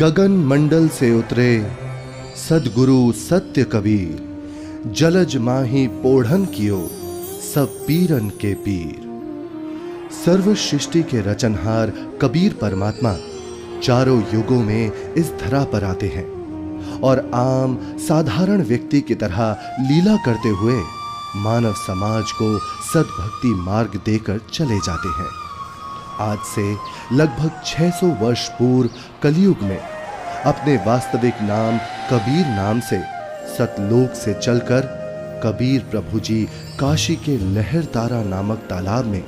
गगन मंडल से उतरे सदगुरु सत्य कबीर, जलज माही पोढ़न कियो सब पीरन के पीर। सर्व सृष्टि के रचनहार कबीर परमात्मा चारों युगों में इस धरा पर आते हैं और आम साधारण व्यक्ति की तरह लीला करते हुए मानव समाज को सद्भक्ति मार्ग देकर चले जाते हैं। आज से लगभग 600 वर्ष पूर्व कलयुग में अपने वास्तविक नाम कबीर नाम से सतलोक से चलकर कबीर प्रभु जी काशी के लहरतारा नामक तालाब में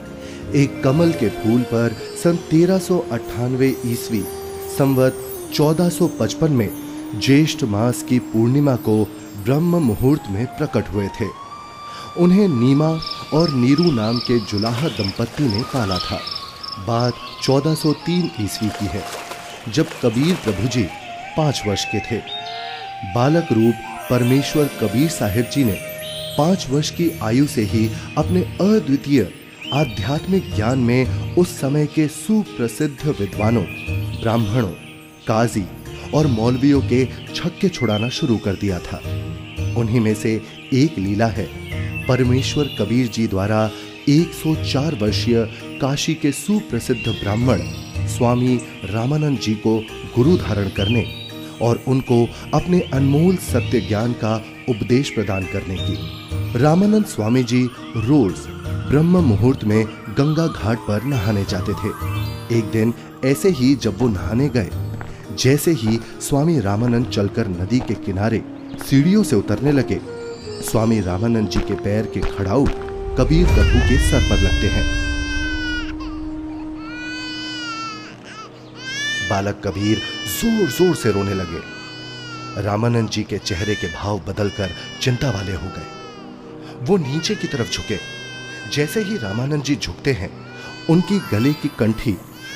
एक कमल के फूल पर सन 1398 ईस्वी संवत 1455 में ज्येष्ठ मास की पूर्णिमा को ब्रह्म मुहूर्त में प्रकट हुए थे। उन्हें नीमा और नीरू नाम के जुलाहा दंपत्ति ने पाला था। बात 1403 ईस्वी की है, जब कबीर प्रभु जी 5 वर्ष के थे। बालक रूप परमेश्वर कबीर साहिब जी ने 5 वर्ष की आयु से ही अपने अद्वितीय आध्यात्मिक ज्ञान में उस समय के सुप्रसिद्ध विद्वानों, ब्राह्मणों, काजी और मौलवियों के छक्के छुड़ाना शुरू कर दिया था। उन्हीं में से एक लीला है परमेश्वर कबीर जी द्वारा 104 वर्षीय काशी के सुप्रसिद्ध ब्राह्मण स्वामी रामानंद जी को गुरु धारण करने और उनको अपने अनमोल सत्य ज्ञान का उपदेश प्रदान करने की। रामानंद स्वामी जी रोज ब्रह्म मुहूर्त में गंगा घाट पर नहाने जाते थे। एक दिन ऐसे ही जब वो नहाने गए, जैसे ही स्वामी रामानंद चलकर नदी के किनारे सीढ़ियों से उतरने लगे, स्वामी रामानंद जी के पैर के खड़ाऊ कबीर प्रभु के सर पर लगते हैं। बालक कबीर जोर जोर से रोने लगे। रामानंद जी के चेहरे के भाव बदलकर चिंता वाले हो गए। वो नीचे की तरफ झुके। जैसे ही रामानंद जी झुकते हैं, उनकी गले की कंठी,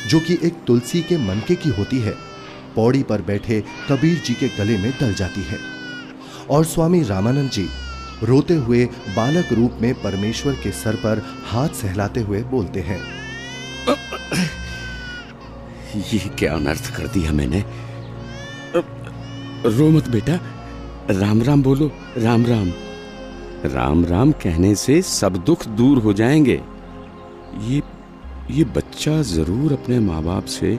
जो कि एक तुलसी के मनके की होती है, पौड़ी पर बैठे कबीर जी के गले में डल जाती है और स्वामी रामानंद जी रोते हुए बालक रूप में परमेश्वर के सर पर हाथ सहलाते हुए बोलते हैं, ये क्या अनर्थ कर दिया मैंने। रो मत बेटा, राम राम बोलो। राम राम। राम राम कहने से सब दुख दूर हो जाएंगे। ये बच्चा जरूर अपने माँ बाप से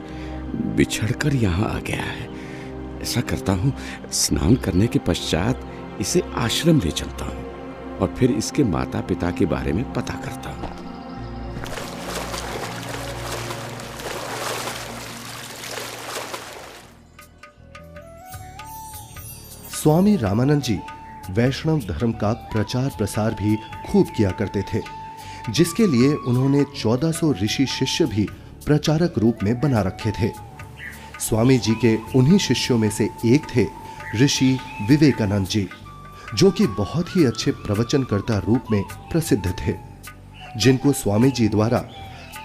बिछड़कर यहाँ आ गया है। ऐसा करता हूँ, स्नान करने के पश्चात इसे आश्रम ले चलता हूँ और फिर इसके माता पिता के बारे में पता करता हूँ। स्वामी रामानंद जी वैष्णव धर्म का प्रचार प्रसार भी खूब किया करते थे, जिसके लिए उन्होंने 1400 ऋषि शिष्य भी प्रचारक रूप में बना रखे थे। स्वामी जी के उन्हीं शिष्यों में से एक थे ऋषि विवेकानंद जी, जो कि बहुत ही अच्छे प्रवचनकर्ता रूप में प्रसिद्ध थे, जिनको स्वामी जी द्वारा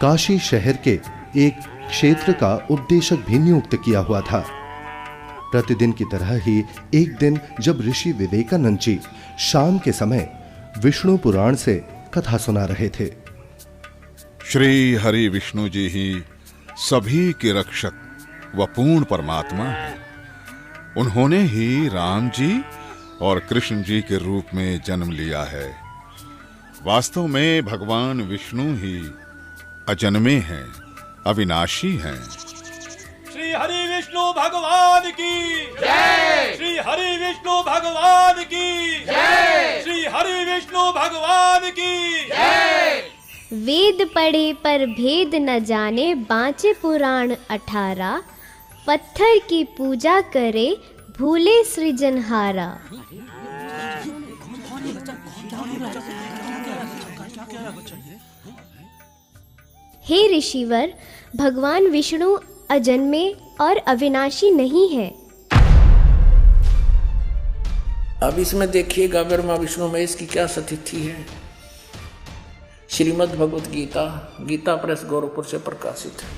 काशी शहर के एक क्षेत्र का उपदेशक भी नियुक्त किया हुआ था। प्रतिदिन की तरह ही एक दिन जब ऋषि विवेकानंद जी शाम के समय विष्णु पुराण से कथा सुना रहे थे। श्री हरि विष्णु जी ही सभी के रक्षक व पूर्ण परमात्मा है। उन्होंने ही राम जी और कृष्ण जी के रूप में जन्म लिया है। वास्तव में भगवान विष्णु ही अजन्मे हैं, अविनाशी हैं। श्री हरि विष्णु भगवान की जय। श्री हरि विष्णु भगवान की जय। श्री हरि विष्णु भगवान की जय। वेद पढ़े पर भेद न जाने, बाँचे पुराण 18। पत्थर की पूजा करे, भूले सृजनहारा। हे ऋषिवर, भगवान विष्णु अजन्मे और अविनाशी नहीं है। अब इसमें देखिएगा ब्रह्मा विष्णु महेश की क्या स्थिति है। श्रीमद् भगवत गीता, गीता प्रेस गोरखपुर से प्रकाशित है।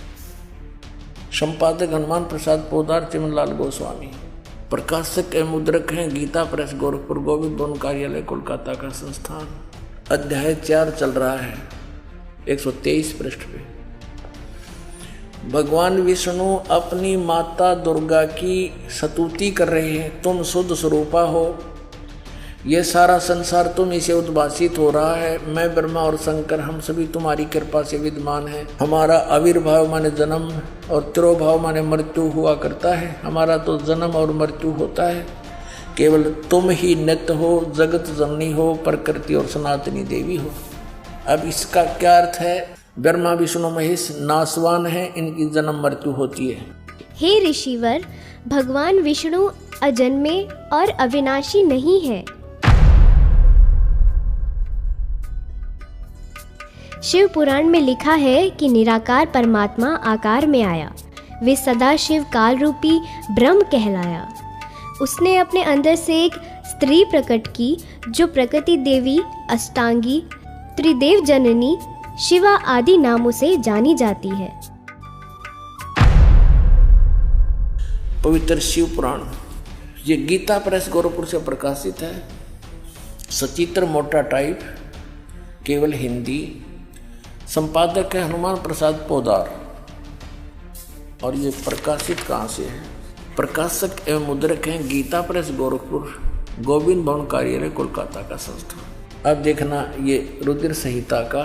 संपादक हनुमान प्रसाद पोदार, चिमनलाल गोस्वामी। प्रकाशक एवं मुद्रक हैं गीता प्रेस गोरखपुर, गोविंद भवन कार्यालय कोलकाता का संस्थान। अध्याय 4 चल रहा है, 123 पृष्ठ पे। भगवान विष्णु अपनी माता दुर्गा की स्तुति कर रहे हैं, तुम शुद्ध स्वरूपा हो, ये सारा संसार तुम इसे उद्भासित हो रहा है, मैं ब्रह्मा और शंकर हम सभी तुम्हारी कृपा से विद्यमान हैं। हमारा आविर्भाव माने जन्म और तिरोभाव माने मृत्यु हुआ करता है, हमारा तो जन्म और मृत्यु होता है, केवल तुम ही नित्य हो, जगत जननी हो, प्रकृति और सनातनी देवी हो। अब इसका क्या अर्थ है? ब्रह्मा विष्णु महेश नाशवान है, इनकी जन्म मृत्यु होती है। हे ऋषिवर, भगवान विष्णु अजन्मे और अविनाशी नहीं है। शिव पुराण में लिखा है कि निराकार परमात्मा आकार में आया, वे सदा शिव काल रूपी ब्रह्म कहलाया। उसने अपने अंदर से एक स्त्री प्रकट की जो प्रकृति देवी, अष्टांगी, त्रिदेव जननी, शिवा आदि नामों से जानी जाती है। पवित्र शिव पुराण ये गीता प्रेस गोरखपुर से प्रकाशित है, सचित्र मोटा टाइप, केवल हिंदी। संपादक है हनुमान प्रसाद पोदार। और ये प्रकाशित कहाँ से है? प्रकाशक एवं मुद्रक हैं गीता प्रेस गोरखपुर, गोविंद भवन कार्यालय कोलकाता का संस्था। अब देखना ये रुद्र संहिता का,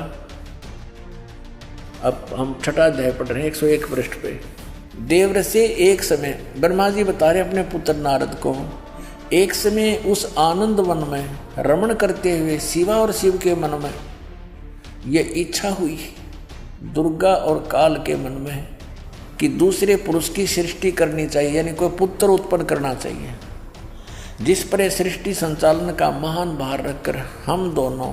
अब हम छठा अध्याय पढ़ रहे हैं 101 पृष्ठ पे। देवर से एक समय ब्रह्मा जी बता रहे अपने पुत्र नारद को, एक समय उस आनंद वन में रमण करते हुए शिवा और शिव के मन में ये इच्छा हुई, दुर्गा और काल के मन में, कि दूसरे पुरुष की सृष्टि करनी चाहिए, यानी कोई पुत्र उत्पन्न करना चाहिए, जिस पर सृष्टि संचालन का महान भार रखकर हम दोनों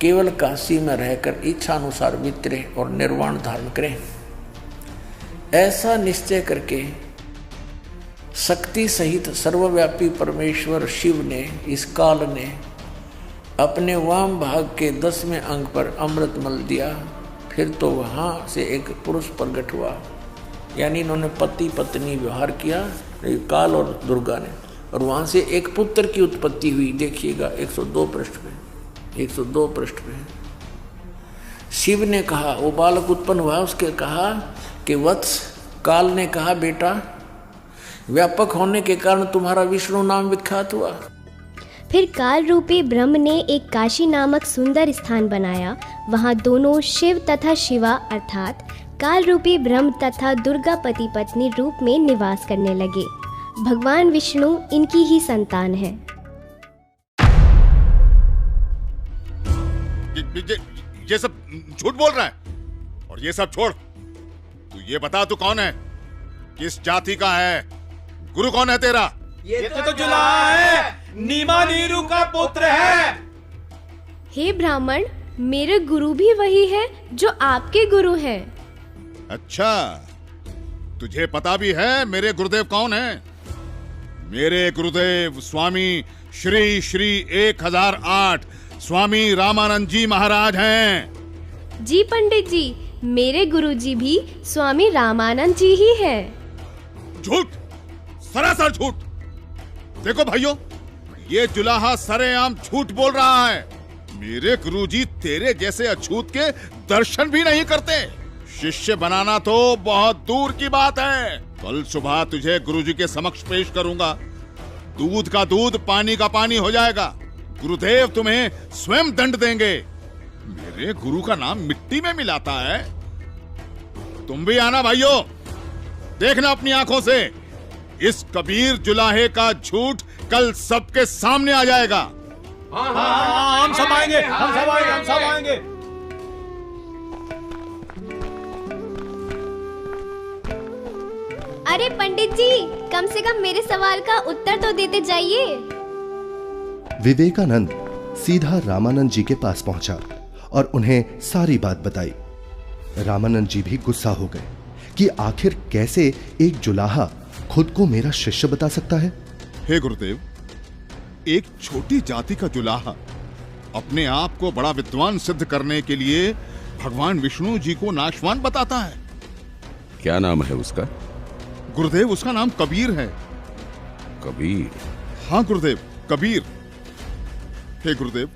केवल काशी में रहकर इच्छा अनुसार वितरे और निर्वाण धारण करें। ऐसा निश्चय करके शक्ति सहित सर्वव्यापी परमेश्वर शिव ने, इस काल ने, अपने वाम भाग के 10वें अंग पर अमृत मल दिया। फिर तो वहाँ से एक पुरुष प्रकट हुआ, यानी इन्होंने पति पत्नी व्यवहार किया, काल और दुर्गा ने, और वहाँ से एक पुत्र की उत्पत्ति हुई। देखिएगा 102 पृष्ठ पे, 102 पृष्ठ पे शिव ने कहा, वो बालक उत्पन्न हुआ, उसके कहा कि वत्स, काल ने कहा बेटा, व्यापक होने के कारण तुम्हारा विष्णु नाम विख्यात हुआ। फिर काल रूपी ब्रह्म ने एक काशी नामक सुंदर स्थान बनाया। वहाँ दोनों शिव तथा शिवा अर्थात काल रूपी ब्रह्म तथा दुर्गा पति पत्नी रूप में निवास करने लगे। भगवान विष्णु इनकी ही संतान है। ये सब झूठ बोल रहा है, और ये सब छोड़, तू ये बता तू कौन है, किस जाति का है, गुरु कौन है तेरा? ये तो जुलाहा है, नीमा नीरू का पुत्र है। हे ब्राह्मण, मेरे गुरु भी वही है जो आपके गुरु हैं। अच्छा, तुझे पता भी है मेरे गुरुदेव कौन है? मेरे गुरुदेव स्वामी श्री श्री 1008 स्वामी रामानंद जी महाराज हैं। जी पंडित जी, मेरे गुरुजी भी स्वामी रामानंद जी ही हैं। झूठ, सरासर झूठ। देखो भाइयों, ये जुलाहा सरेआम झूठ बोल रहा है। मेरे गुरुजी तेरे जैसे अछूत के दर्शन भी नहीं करते। शिष्य बनाना तो बहुत दूर की बात है। कल सुबह तुझे गुरुजी के समक्ष पेश करूंगा। दूध का दूध, पानी का पानी हो जाएगा। गुरुदेव तुम्हें स्वयं दंड देंगे। मेरे गुरु का नाम मिट्टी में मिलाता है। तुम भी आना भाइयों, देखना अपनी आंखों से। इस कबीर जुलाहे का झूठ कल सबके सामने आ जाएगा। हाँ, हम सब आएंगे, हम सब आएंगे, हम सब आएंगे। अरे पंडित जी, कम से कम मेरे सवाल का उत्तर तो देते जाइए। विवेकानंद सीधा रामानंद जी के पास पहुंचा और उन्हें सारी बात बताई। रामानंद जी भी गुस्सा हो गए कि आखिर कैसे एक जुलाहा खुद को मेरा शिष्य बता सकता है। हे गुरुदेव, एक छोटी जाति का जुलाहा अपने आप को बड़ा विद्वान सिद्ध करने के लिए भगवान विष्णु जी को नाशवान बताता है। क्या नाम है उसका? गुरुदेव, उसका नाम कबीर है। कबीर? हाँ गुरुदेव, कबीर। हे गुरुदेव,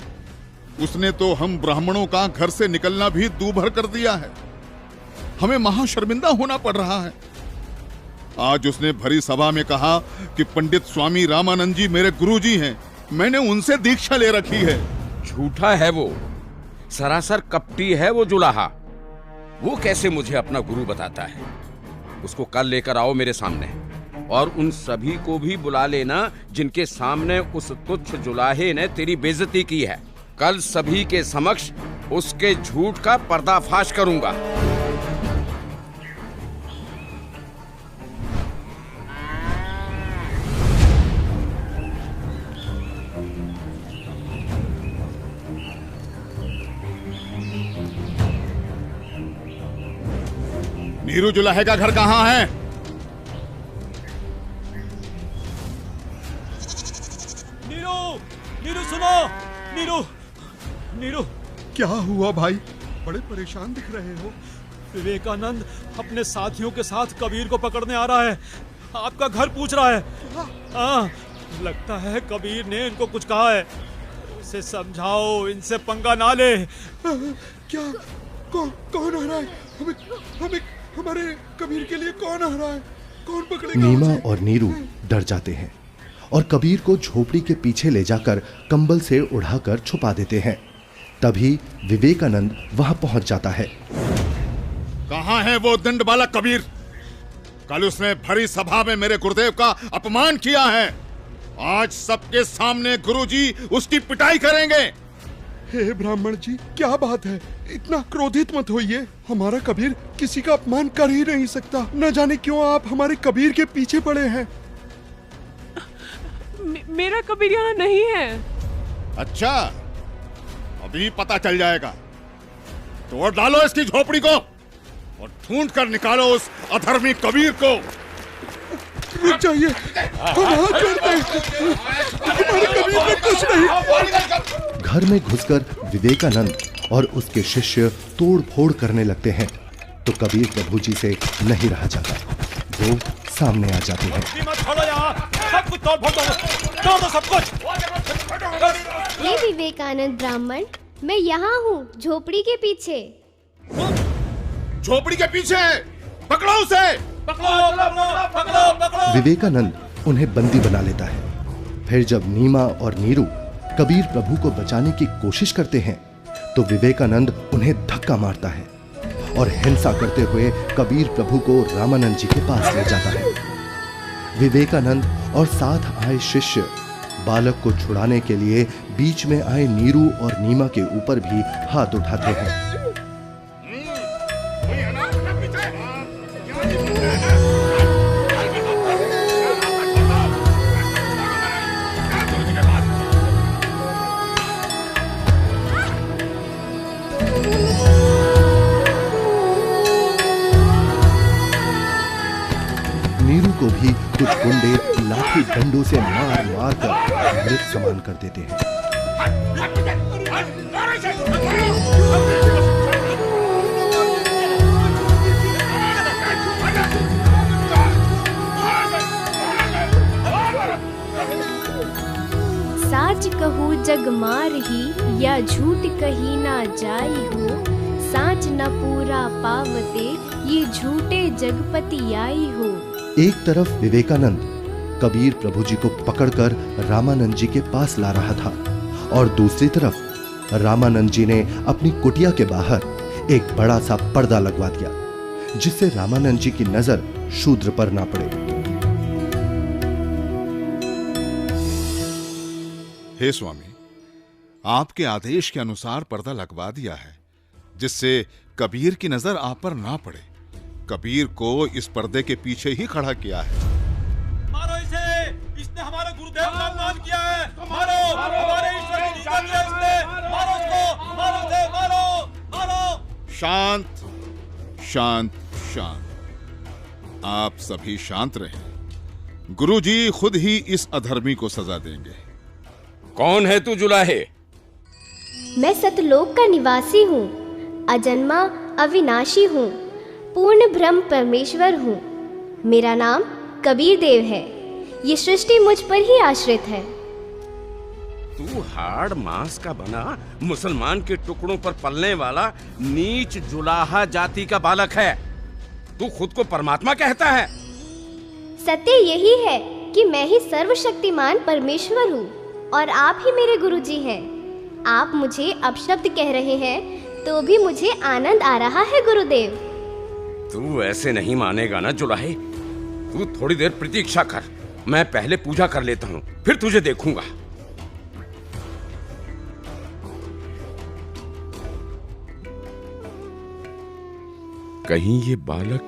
उसने तो हम ब्राह्मणों का घर से निकलना भी दूभर कर दिया है। हमें महाशर्मिंदा होना पड़ रहा है। आज उसने भरी सभा में कहा कि पंडित स्वामी रामानंद जी मेरे गुरुजी हैं, मैंने उनसे दीक्षा ले रखी है। झूठा है वो, सरासर कपटी है वो जुलाहा। वो कैसे मुझे अपना गुरु बताता है? उसको कल लेकर आओ मेरे सामने, और उन सभी को भी बुला लेना जिनके सामने उस तुच्छ जुलाहे ने तेरी बेइज्जती की है। कल सभी के समक्ष उसके झूठ का पर्दाफाश करूंगा। नीरू जुलाहे का घर कहाँ है? नीरू सुनो। नीरू क्या हुआ भाई? बड़े परेशान दिख रहे हो। विवेकानंद अपने साथियों के साथ कबीर को पकड़ने आ रहा है। आपका घर पूछ रहा है। हाँ, लगता है कबीर ने इनको कुछ कहा है। उसे समझाओ, इनसे पंगा ना ले। क्या? कौन आ रहा है? हमें हमारे कबीर के लिए कौन आ रहा है? कौन पकड़ेगा? नीमा और नीरू डर जाते हैं और कबीर को झोपड़ी के पीछे ले जाकर कंबल से उड़ाकर छुपा देते हैं। तभी विवेकानंद वहां पहुंच जाता है। कहां है वो दंड वाला कबीर? कल उसने भरी सभा में मेरे गुरुदेव का अपमान किया है। आज सबके सामने गुरुजी उसकी पिटाई करेंगे। हे ब्राह्मण जी, क्या बात है? इतना क्रोधित मत होइए। हमारा कबीर किसी का अपमान कर ही नहीं सकता। न जाने क्यों आप हमारे कबीर के पीछे पड़े हैं। मेरा कबीर यहाँ नहीं है। अच्छा, अभी पता चल जाएगा। तोड़ डालो इसकी झोपड़ी को और ढूंढ कर निकालो उस अधर्मी कबीर को। रुक जाइए, हम हाथ जोड़ते हैं। हमारे कबीर में कुछ नहीं। घर में घुसकर विवेकानंद और उसके शिष्य तोड़ फोड़ करने लगते हैं तो कबीर प्रभु जी से नहीं रहा जाता। वो सामने आ जाते हैं। सब कुछ तोड़ फोड़ दो, सब कुछ। ये विवेकानंद ब्राह्मण, मैं यहाँ हूँ, झोपड़ी के पीछे। झोपड़ी के पीछे? पकड़ो उसे। पकड़ो। विवेकानंद उन्हें बंदी बना लेता है। फिर जब नीमा और नीरू कबीर प्रभु को बचाने की कोशिश करते हैं तो विवेकानंद उन्हें धक्का मारता है और हिंसा करते हुए कबीर प्रभु को रामानंद जी के पास ले जाता है। विवेकानंद और साथ आए शिष्य बालक को छुड़ाने के लिए बीच में आए नीरू और नीमा के ऊपर भी हाथ उठाते हैं। नीरू को भी कुछ गुंडे लाठी डंडों से मार मार कर मृत समान कर देते हैं। साच कहू जग मार ही, या झूठ कही ना जाई हो। साच न पूरा पावते, ये झूठे जगपति आई हो। एक तरफ विवेकानंद कबीर प्रभु जी को पकड़कर रामानंद जी के पास ला रहा था और दूसरी तरफ रामानंद जी ने अपनी कुटिया के बाहर एक बड़ा सा पर्दा लगवा दिया जिससे रामानंद जी की नजर शूद्र पर ना पड़े। हे स्वामी, आपके आदेश के अनुसार पर्दा लगवा दिया है जिससे कबीर की नजर आप पर ना पड़े। कबीर को इस पर्दे के पीछे ही खड़ा किया है। मारो इसे, इसने हमारे गुरुदेव का अपमान किया है। मारो, हमारे ईश्वर की निंदा की है इसने। मारो इसको, मारो इसे, मारो। शांत शांत शांत। आप सभी शांत रहें। गुरुजी खुद ही इस अधर्मी को सजा देंगे। कौन है तू जुलाहे? मैं सतलोक का निवासी हूँ, अजन्मा अविनाशी हूँ, पूर्ण ब्रह्म परमेश्वर हूँ। मेरा नाम कबीर देव है। ये सृष्टि मुझ पर ही आश्रित है। तू हाड़ मांस का बना मुसलमान के टुकड़ों पर पलने वाला नीच जुलाहा जाति का बालक है। तू खुद को परमात्मा कहता है। सत्य यही है कि मैं ही सर्वशक्तिमान परमेश्वर हूँ और आप ही मेरे गुरुजी हैं। आप मुझे अपशब्द कह रहे हैं तो भी मुझे आनंद आ रहा है गुरुदेव। तू ऐसे नहीं मानेगा ना जुलाहे। तू थोड़ी देर प्रतीक्षा कर, मैं पहले पूजा कर लेता हूँ, फिर तुझे देखूंगा। कहीं ये बालक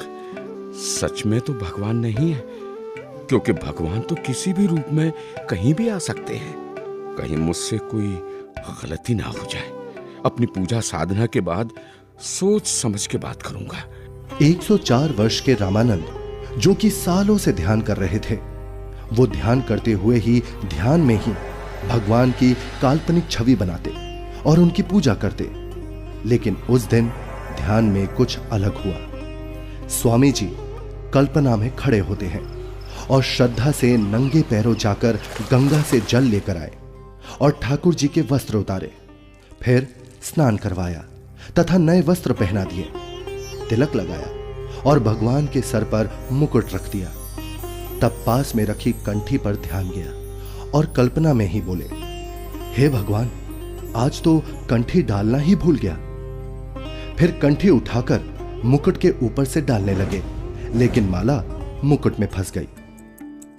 सच में तो भगवान नहीं है, क्योंकि भगवान तो किसी भी रूप में कहीं भी आ सकते हैं। कहीं मुझसे कोई गलती ना हो जाए। अपनी पूजा साधना के बाद सोच समझ के बात करूंगा। 104 वर्ष के रामानंद, जो कि सालों से ध्यान कर रहे थे, वो ध्यान करते हुए ही ध्यान में ही भगवान की काल्पनिक छवि बनाते और उनकी पूजा करते। लेकिन उस दिन ध्यान में कुछ अलग हुआ। स्वामी जी कल्पना में खड़े होते हैं और श्रद्धा से नंगे पैरों जाकर गंगा से जल लेकर आए और ठाकुर जी के वस्त्र उतारे, फिर स्नान करवाया तथा नए वस्त्र पहना दिए, तिलक लगाया और भगवान के सर पर मुकुट रख दिया। तब पास में रखी कंठी पर ध्यान गया और कल्पना में ही बोले, हे भगवान, आज तो कंठी डालना ही भूल गया। फिर कंठी उठाकर मुकुट के ऊपर से डालने लगे, लेकिन माला मुकुट में फंस गई।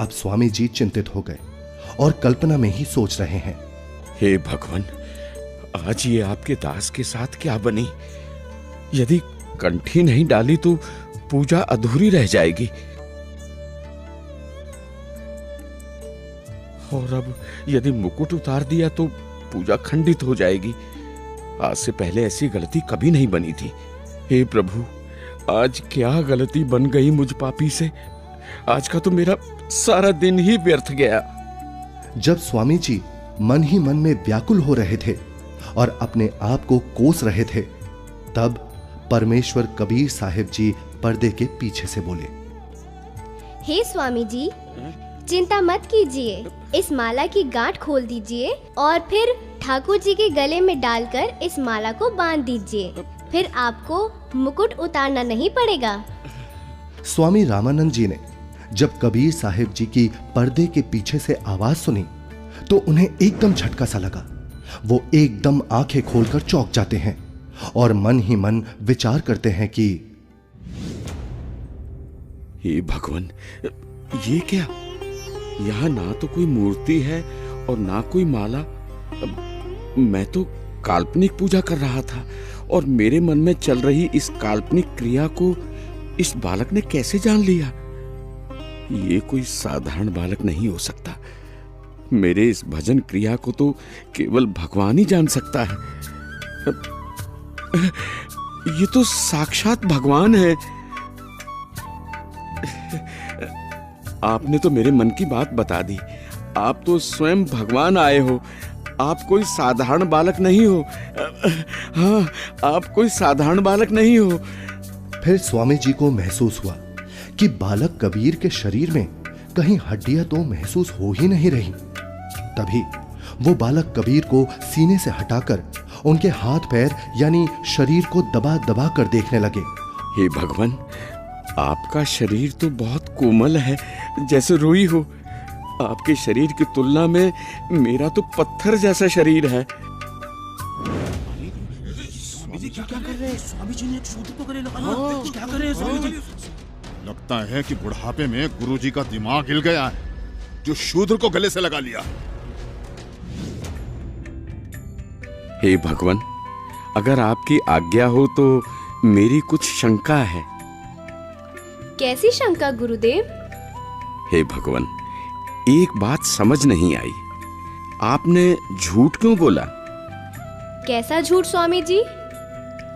अब स्वामी जी चिंतित हो गए और कल्पना में ही सोच रहे हैं, हे भगवान, आज ये आपके दास के साथ क्या बनी? यदि कंठी नहीं डाली तो पूजा अधूरी रह जाएगी। और अब यदि मुकुट उतार दिया तो पूजा खंडित हो जाएगी। आज से पहले ऐसी गलती कभी नहीं बनी थी। हे प्रभु, आज क्या गलती बन गई मुझ पापी से। आज का तो मेरा सारा दिन ही व्यर्थ गया। जब स्वामी जी मन ही मन में व्याकुल हो रहे थे और अपने आप को कोस रहे थे, तब परमेश्वर कबीर साहिब जी पर्दे के पीछे से बोले, हे स्वामी जी, चिंता मत कीजिए, इस माला की गांठ खोल दीजिए और फिर ठाकुर जी के गले में डालकर इस माला को बांध दीजिए, फिर आपको मुकुट उतारना नहीं पड़ेगा। स्वामी रामानंद जी ने जब कबीर साहिब जी की पर्दे के पीछे से आवाज सुनी तो उन्हें एकदम झटका सा लगा। वो एकदम आंखें खोलकर चौंक जाते हैं और मन ही मन विचार करते हैं कि हे भगवान, ये क्या? यहाँ ना तो कोई मूर्ति है और ना कोई माला। मैं तो काल्पनिक पूजा कर रहा था और मेरे मन में चल रही इस काल्पनिक क्रिया को इस बालक ने कैसे जान लिया? ये कोई साधारण बालक नहीं हो सकता। मेरे इस भजन क्रिया को तो केवल भगवान ही जान सकता है। ये तो साक्षात भगवान है। आपने तो मेरे मन की बात बता दी। आप तो स्वयं भगवान आए हो। आप कोई साधारण बालक नहीं हो। हाँ, आप कोई साधारण बालक नहीं हो। फिर स्वामी जी को महसूस हुआ कि बालक कबीर के शरीर में कहीं हड्डियां तो महसूस हो ही नहीं रही। तभी वो बालक कबीर को सीने से हटाकर उनके हाथ पैर यानी शरीर को दबा दबा कर देखने लगे। हे भगवान, आपका शरीर तो बहुत कोमल है, जैसे रुई हो। आपके शरीर की तुलना में मेरा तो पत्थर जैसा शरीर है। लगता है कि बुढ़ापे में गुरुजी का दिमाग हिल गया है, जो शूद्र को गले से लगा लिया। हे भगवान, अगर आपकी आज्ञा हो तो मेरी कुछ शंका है। कैसी शंका गुरुदेव? हे भगवान, एक बात समझ नहीं आई। आपने झूठ क्यों बोला? कैसा झूठ स्वामी जी?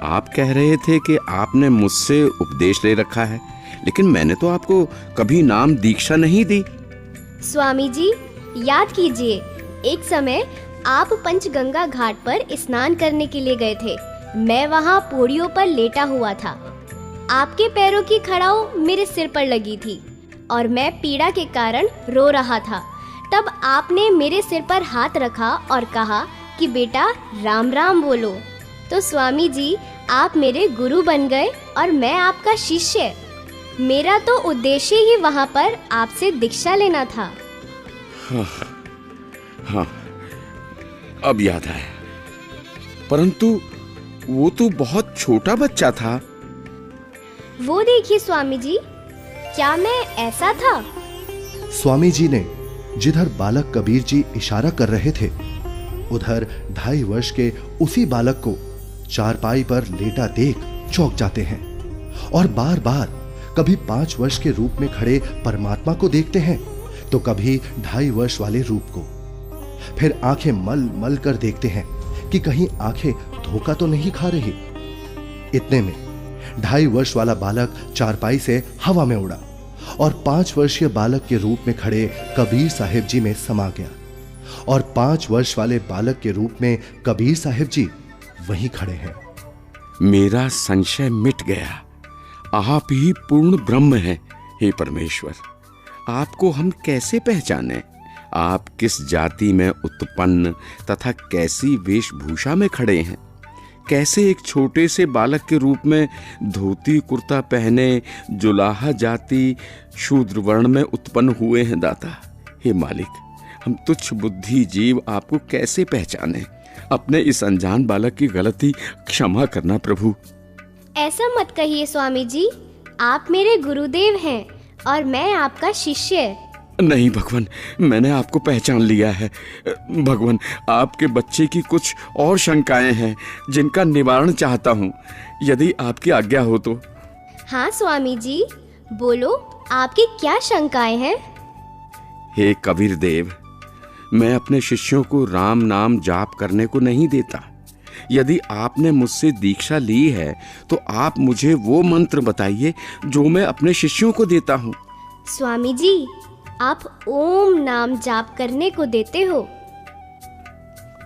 आप कह रहे थे कि आपने मुझसे उपदेश ले रखा है, लेकिन मैंने तो आपको कभी नाम दीक्षा नहीं दी। स्वामी जी, याद कीजिए, एक समय आप पंचगंगा घाट पर स्नान करने के लिए गए थे। मैं वहाँ पौड़ियों पर लेटा हुआ था। आपके पैरों की खड़ाऊ मेरे सिर पर लगी थी और मैं पीड़ा के कारण रो रहा था। तब आपने मेरे सिर पर हाथ रखा और कहा कि बेटा राम राम बोलो। तो स्वामी जी, आप मेरे गुरु बन गए और मैं आपका शिष्य। मेरा तो उद्देश्य ही वहां पर आपसे दीक्षा लेना था। हाँ, अब याद आया। परंतु वो तो बहुत छोटा बच्चा था। वो देखिए स्वामी जी, क्या मैं ऐसा था? स्वामी जी ने जिधर बालक कबीर जी इशारा कर रहे थे, उधर 2.5 वर्ष के उसी बालक को चारपाई पर लेटा देख चौंक जाते हैं और बार बार कभी 5 वर्ष के रूप में खड़े परमात्मा को देखते हैं तो कभी 2.5 वर्ष वाले रूप को। फिर आंखें मल मल कर देखते हैं कि कहीं आंखें धोखा तो नहीं खा रही। इतने में 2.5 वर्ष वाला बालक चारपाई से हवा में उड़ा और 5 वर्षीय बालक के रूप में खड़े कबीर साहिब जी में समा गया और 5 वर्ष वाले बालक के रूप में कबीर साहिब जी वहीं खड़े हैं। मेरा संशय मिट गया। आप ही पूर्ण ब्रह्म हैं। हे परमेश्वर, आपको हम कैसे पहचानें? आप किस जाति में उत्पन्न तथा कैसी वेशभूषा में खड़े हैं? कैसे एक छोटे से बालक के रूप में धोती कुर्ता पहने जुलाहा जाति शूद्र वर्ण में उत्पन्न हुए हैं दाता? हे मालिक, हम तुच्छ बुद्धि जीव आपको कैसे पहचाने? अपने इस अनजान बालक की गलती क्षमा करना प्रभु। ऐसा मत कहिए स्वामी जी, आप मेरे गुरुदेव हैं और मैं आपका शिष्य। नहीं भगवान, मैंने आपको पहचान लिया है। भगवान, आपके बच्चे की कुछ और शंकाएं हैं जिनका निवारण चाहता हूँ, यदि आपकी आज्ञा हो तो। हाँ स्वामी जी, बोलो, आपकी क्या शंकाएं हैं? हे कबीर देव, मैं अपने शिष्यों को राम नाम जाप करने को नहीं देता। यदि आपने मुझसे दीक्षा ली है तो आप मुझे वो मंत्र बताइए जो मैं अपने शिष्यों को देता हूँ। स्वामी जी, आप ओम नाम जाप करने को देते हो।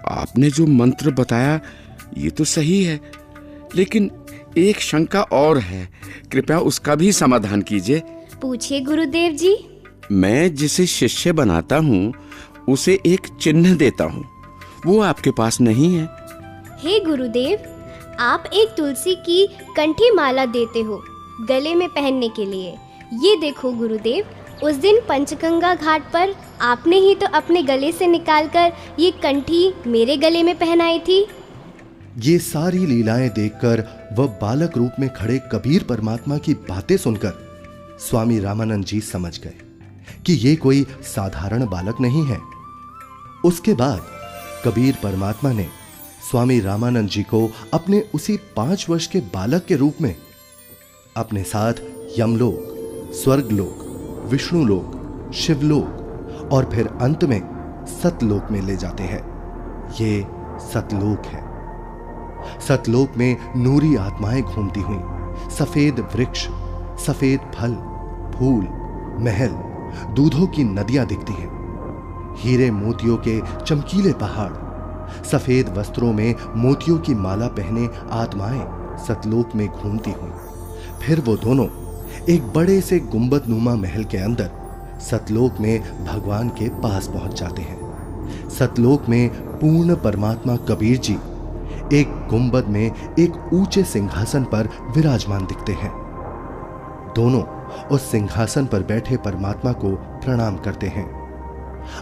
आपने जो मंत्र बताया ये तो सही है, लेकिन एक शंका और है, कृपया उसका भी समाधान कीजिए। पूछिए गुरुदेव जी। मैं जिसे शिष्य बनाता हूँ उसे एक चिन्ह देता हूँ, वो आपके पास नहीं है। हे गुरुदेव, आप एक तुलसी की कंठी माला देते हो गले में पहनने के लिए। ये देखो गुरुदेव, उस दिन पंचगंगा घाट पर आपने ही तो अपने गले से निकालकर ये कंठी मेरे गले में पहनाई थी। ये सारी लीलाएं देखकर वह बालक रूप में खड़े कबीर परमात्मा की बातें सुनकर स्वामी रामानंद जी समझ गए कि ये कोई साधारण बालक नहीं है। उसके बाद कबीर परमात्मा ने स्वामी रामानंद जी को अपने उसी 5 वर्ष के बालक के रूप में अपने साथ यमलोक, स्वर्गलोक, विष्णुलोक, शिवलोक और फिर अंत में सतलोक में ले जाते हैं। ये सतलोक है। सतलोक में नूरी आत्माएं घूमती हुई, सफेद वृक्ष, सफेद फल, फूल, महल, दूधों की नदियां दिखती हैं, हीरे मोतियों के चमकीले पहाड़, सफेद वस्त्रों में मोतियों की माला पहने आत्माएं सतलोक में घूमती हुई। फिर वो दोनों एक बड़े से गुंबदनुमा महल के अंदर सतलोक में भगवान के पास पहुंच जाते हैं। सतलोक में पूर्ण परमात्मा कबीर जी एक गुंबद में एक ऊंचे सिंहासन पर विराजमान दिखते हैं। दोनों उस सिंहासन पर बैठे परमात्मा को प्रणाम करते हैं।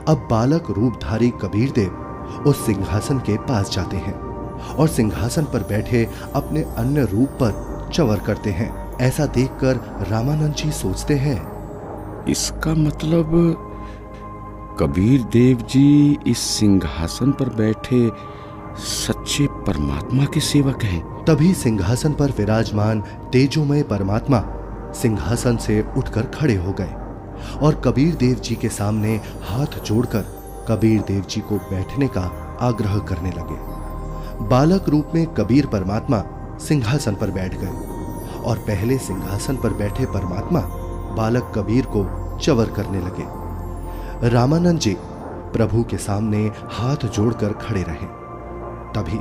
अब बालक रूपधारी कबीर देव उस सिंहासन के पास जाते हैं और सिंहासन पर बैठे अपने अन्य रूप पर चवर करते हैं। ऐसा देखकर रामानंद जी सोचते हैं, इसका मतलब कबीर देव जी इस सिंहासन पर बैठे सच्चे परमात्मा के सेवक हैं। तभी सिंहासन पर विराजमान तेजोमय परमात्मा सिंहासन से उठकर खड़े हो गए और कबीर देव जी के सामने हाथ जोड़कर कबीर देव जी को बैठने का आग्रह करने लगे। बालक रूप में कबीर परमात्मा सिंहासन पर बैठ गए और पहले सिंहासन पर बैठे परमात्मा बालक कबीर को चवर करने लगे। रामानंद जी प्रभु के सामने हाथ जोड़कर खड़े रहे। तभी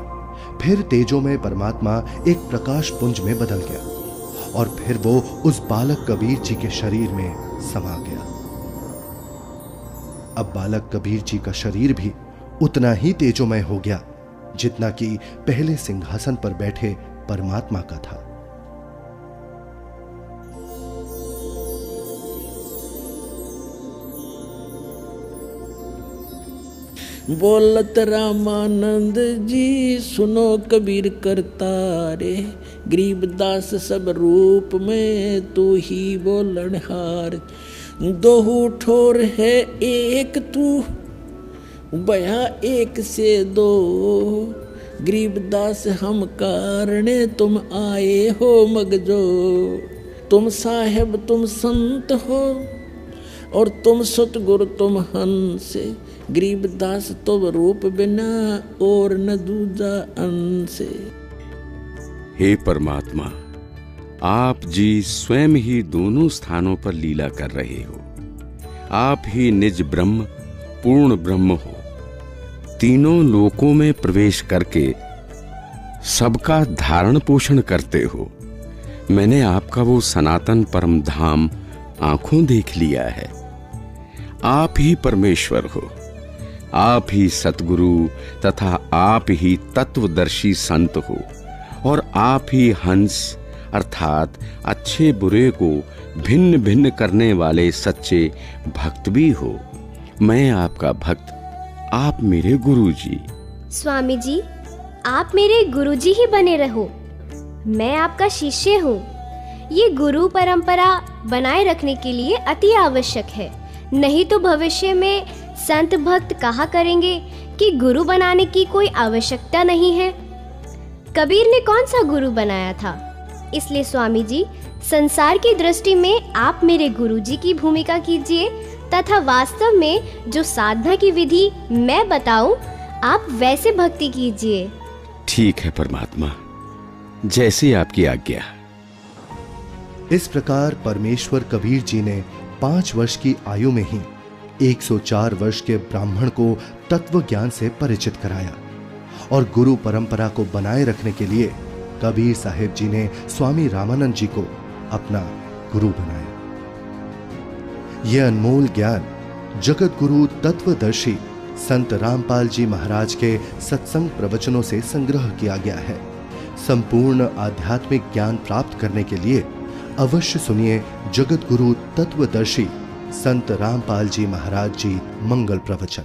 फिर तेजोमय परमात्मा एक प्रकाश पुंज में बदल गया और फिर वो उस बालक कबीर जी के शरीर में समा गया। अब बालक कबीर जी का शरीर भी उतना ही तेजोमय हो गया जितना कि पहले सिंहासन पर बैठे परमात्मा का था। बोलत रामानंद जी सुनो कबीर करतारे, गरीबदास सब रूप में तू ही बोलनहार। दोहू ठोर है एक तू बया एक से दो, गरीबदास हम कारणे तुम आए हो मगजो। तुम साहेब तुम संत हो और तुम सतगुरु तुम हंस, गरीबदास तुम रूप बिना और न दूजा अंश। हे परमात्मा, आप जी स्वयं ही दोनों स्थानों पर लीला कर रहे हो। आप ही निज ब्रह्म पूर्ण ब्रह्म हो। तीनों लोकों में प्रवेश करके सबका धारण पोषण करते हो। मैंने आपका वो सनातन परम धाम आंखों देख लिया है। आप ही परमेश्वर हो, आप ही सतगुरु तथा आप ही तत्वदर्शी संत हो, और आप ही हंस अर्थात अच्छे बुरे को भिन्न भिन्न करने वाले सच्चे भक्त भी हो। मैं आपका भक्त, आप मेरे गुरुजी। स्वामी जी, आप मेरे गुरुजी ही बने रहो। मैं आपका शिष्य हूँ। ये गुरु परंपरा बनाए रखने के लिए अति आवश्यक है, नहीं तो भविष्य में संत भक्त कहा करेंगे कि गुरु बनाने की कोई आवश्यकता नहीं है। कबीर ने कौन सा गुरु बनाया था? इसलिए स्वामी जी, संसार की दृष्टि में आप मेरे गुरुजी की भूमिका कीजिए तथा वास्तव में जो साधना की विधि मैं बताऊं, आप वैसे भक्ति कीजिए। ठीक है परमात्मा, जैसी आपकी आज्ञा। इस प्रकार परमेश्वर कबीर जी ने 5 वर्ष की आयु में ही 104 वर्ष के ब्राह्मण को तत्व ज्ञान से परिचित कराया, और गुरु परंपरा को बनाए रखने के लिए कबीर साहेब जी ने स्वामी रामानंद जी को अपना गुरु बनाया। यह अनमोल ज्ञान जगत गुरु तत्वदर्शी संत रामपाल जी महाराज के सत्संग प्रवचनों से संग्रह किया गया है। संपूर्ण आध्यात्मिक ज्ञान प्राप्त करने के लिए अवश्य सुनिए जगत गुरु तत्वदर्शी संत रामपाल जी महाराज जी मंगल प्रवचन।